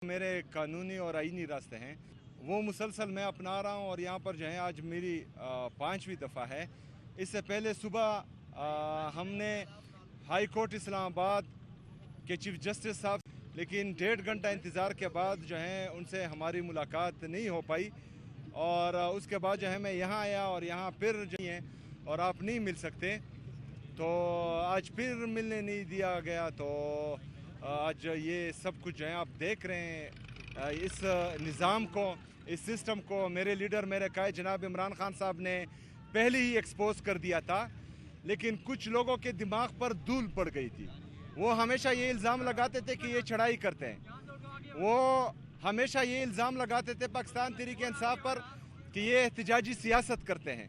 میرے قانونی اور آئینی راستے ہیں وہ مسلسل میں اپنا رہا ہوں، اور یہاں پر جو ہے آج میری 5ویں دفعہ ہے۔ اس سے پہلے صبح ہم نے ہائی کورٹ اسلام آباد کے چیف جسٹس صاحب، لیکن 1.5 گھنٹہ انتظار کے بعد جو ہے ان سے ہماری ملاقات نہیں ہو پائی، اور اس کے بعد جو ہے میں یہاں آیا اور یہاں پھر جو ہے اور آپ نہیں مل سکتے، تو آج پھر ملنے نہیں دیا گیا۔ تو آج یہ سب کچھ جو ہے آپ دیکھ رہے ہیں، اس نظام کو، اس سسٹم کو میرے لیڈر، میرے قائد جناب عمران خان صاحب نے پہلے ہی ایکسپوز کر دیا تھا، لیکن کچھ لوگوں کے دماغ پر دھول پڑ گئی تھی۔ وہ ہمیشہ یہ الزام لگاتے تھے کہ یہ چڑھائی کرتے ہیں، وہ ہمیشہ یہ الزام لگاتے تھے پاکستان تحریک انصاف پر کہ یہ احتجاجی سیاست کرتے ہیں،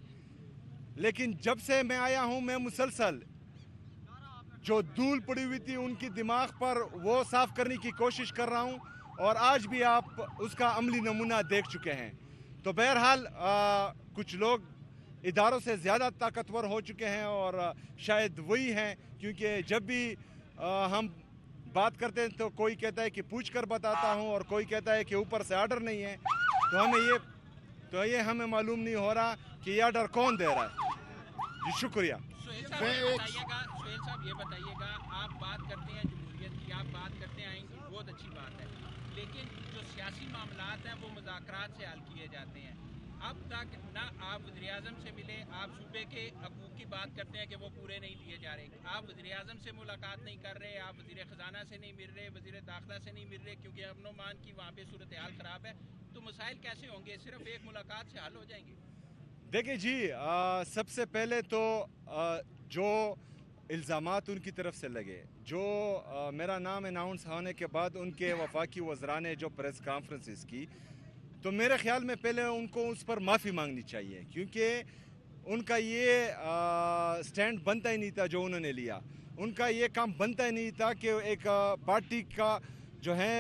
لیکن جب سے میں آیا ہوں میں مسلسل جو دھول پڑی ہوئی تھی ان کی دماغ پر وہ صاف کرنے کی کوشش کر رہا ہوں، اور آج بھی آپ اس کا عملی نمونہ دیکھ چکے ہیں۔ تو بہرحال کچھ لوگ اداروں سے زیادہ طاقتور ہو چکے ہیں، اور شاید وہی ہیں، کیونکہ جب بھی ہم بات کرتے ہیں تو کوئی کہتا ہے کہ پوچھ کر بتاتا ہوں، اور کوئی کہتا ہے کہ اوپر سے آرڈر نہیں ہے، تو یہ ہمیں معلوم نہیں ہو رہا کہ یہ آرڈر کون دے رہا ہے۔ جی شکریہ۔ سہیل صاحب یہ بتائیے گا، آپ بات کرتے ہیں جمہوریت کی، آپ بات کرتے ہیں آئین کی، بہت اچھی بات ہے، لیکن جو سیاسی معاملات ہیں وہ مذاکرات سے حل کیے جاتے ہیں۔ اب تک نہ آپ وزیر اعظم سے ملے، آپ صوبے کے حقوق کی بات کرتے ہیں کہ وہ پورے نہیں لیے جا رہے، آپ وزیر اعظم سے ملاقات نہیں کر رہے، آپ وزیر خزانہ سے نہیں مل رہے، وزیر داخلہ سے نہیں مل رہے، کیونکہ امن و امان کی وہاں پہ صورتحال خراب ہے، تو مسائل کیسے ہوں گے؟ صرف ایک ملاقات سے حل ہو جائیں گے؟ دیکھیں جی، سب سے پہلے تو جو الزامات ان کی طرف سے لگے، جو میرا نام اناؤنس ہونے کے بعد ان کے وفاقی وزراء نے جو پریس کانفرنسز کی، تو میرے خیال میں پہلے ان کو اس پر معافی مانگنی چاہیے، کیونکہ ان کا یہ سٹینڈ بنتا ہی نہیں تھا جو انہوں نے لیا، ان کا یہ کام بنتا ہی نہیں تھا کہ ایک پارٹی کا جو ہے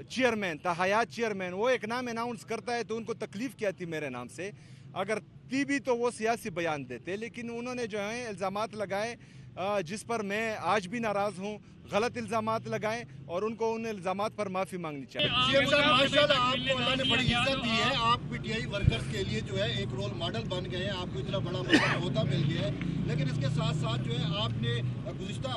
چیئرمین تھا، حیات چیئرمین، وہ ایک نام اناؤنس کرتا ہے تو ان کو تکلیف کیا تھی میرے نام سے، اگر تھی بھی تو وہ سیاسی بیان دیتے، لیکن انہوں نے جو ہے الزامات لگائے جس پر میں آج بھی ناراض ہوں، غلط الزامات لگائے، اور ان کو ان الزامات پر معافی مانگنی چاہیے۔ ماشاءاللہ آپ کو اللہ نے بڑی عزت دی ہے، آپ پی ٹی آئی ورکرز کے لیے جو ہے ایک رول ماڈل بن گئے ہیں، آپ کو اتنا بڑا عہدہ مل گیا ہے، لیکن اس کے ساتھ ساتھ جو ہے آپ نے گزشتہ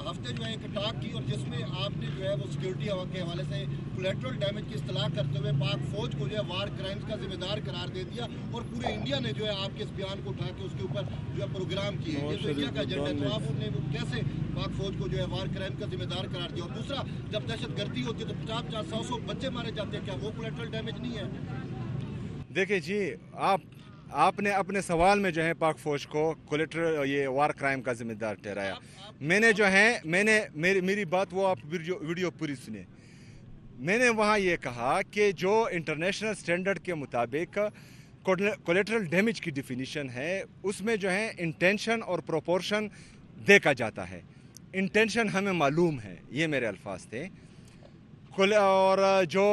ہفتے جو ہے ایک ٹاک کی، اور جس میں آپ نے جو ہے وہ سیکیورٹی کے حوالے سے کولیٹرل ڈیمیج کی اصطلاح کرتے ہوئے پاک فوج کو جو ہے وار کرائمز کا ذمہ دار قرار دے دیا، اور پورے انڈیا نے جو ہے آپ کے اس بیان کو اٹھا کے اس کے اوپر جو ہے پروگرام کیے، یہ تو انڈیا کا ایجنڈا ہے، تو آپ نے وہ کیسے پاک فوج کو جو ہے وار کرائم کا ذمہ دار قرار دیا؟ اور دوسرا، جب دہشت گردی ہوتی ہے تو 50-100 بچے مارے جاتے ہیں، کیا وہ کولیٹرل ڈیمیج نہیں ہے؟ دیکھیں جی، آپ نے اپنے سوال میں جو ہے پاک فوج کو کولیٹرل یہ وار کرائم کا ذمہ دار ٹھہرایا۔ میں نے جو ہے میری بات وہ آپ ویڈیو پوری سنیں، میں نے وہاں یہ کہا کہ جو انٹرنیشنل سٹینڈرڈ کے مطابق کولیٹرل ڈیمیج کی ڈیفینیشن ہے، اس میں جو ہے انٹینشن اور پروپورشن دیکھا جاتا ہے۔ انٹینشن ہمیں معلوم ہے، یہ میرے الفاظ تھے، اور جو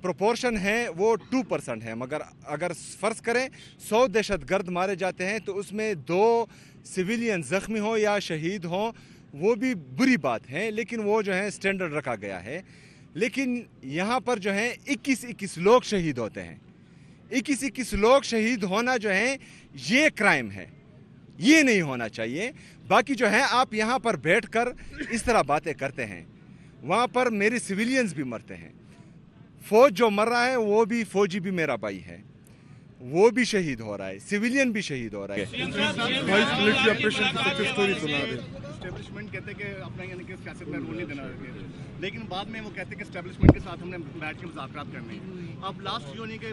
پروپورشن ہے وہ 2% ہے، مگر اگر فرض کریں 100 دہشت گرد مارے جاتے ہیں تو اس میں 2 سویلین زخمی ہوں یا شہید ہوں، وہ بھی بری بات ہے، لیکن وہ جو ہے سٹینڈرڈ رکھا گیا ہے۔ لیکن یہاں پر جو ہے 21 لوگ شہید ہوتے ہیں، 21 لوگ شہید ہونا جو ہے یہ کرائم ہے، یہ نہیں ہونا چاہیے۔ باقی جو ہے آپ یہاں پر بیٹھ کر اس طرح باتیں کرتے ہیں، وہاں پر میرے سویلینز بھی مرتے ہیں، فوج جو مر رہا ہے وہ بھی فوجی بھی میرا بھائی ہے، وہ بھی شہید ہو رہا ہے، سویلین بھی شہید ہو رہا ہے۔ اسٹیبلشمنٹ کہتے ہیں کہ اپنا یعنی کہ سیاست میں رول نہیں دینا، لیکن بعد میں وہ کہتے ہیں کہ اسٹیبلشمنٹ کے ساتھ ہم نے بیٹھ کے مذاکرات کرنے ہیں۔ اب لاسٹ جو نہیں کہ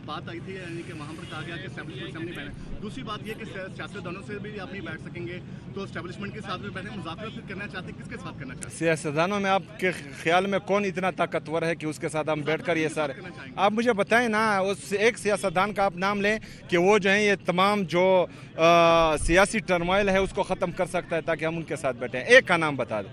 بات آئی تھی یعنی کہ وہاں پر کہا گیا کہ اسٹیبلشمنٹ سے ہم نہیں بیٹھیں۔ دوسری بات یہ کہ سیاستدانوں سے بھی آپ نہیں بیٹھ سکیں گے، تو اسٹیبلشمنٹ کے ساتھ بھی بیٹھیں، مذاکرات کرنا چاہتے ہیں، کس کے ساتھ کرنا چاہتے ہیں؟ سیاستدانوں میں آپ کے خیال میں کون اتنا طاقتور ہے کہ اس کے ساتھ ہم بیٹھ کر یہ سارے، آپ مجھے بتائیں نا، اس ایک سیاستدان کا آپ نام لیں کہ وہ جو ہیں یہ تمام جو سیاسی ٹرمائل ہے اس کو ختم کر سکتا ہے تاکہ ہم ان کے ساتھ بیٹھیں، ایک کا نام بتا دیں۔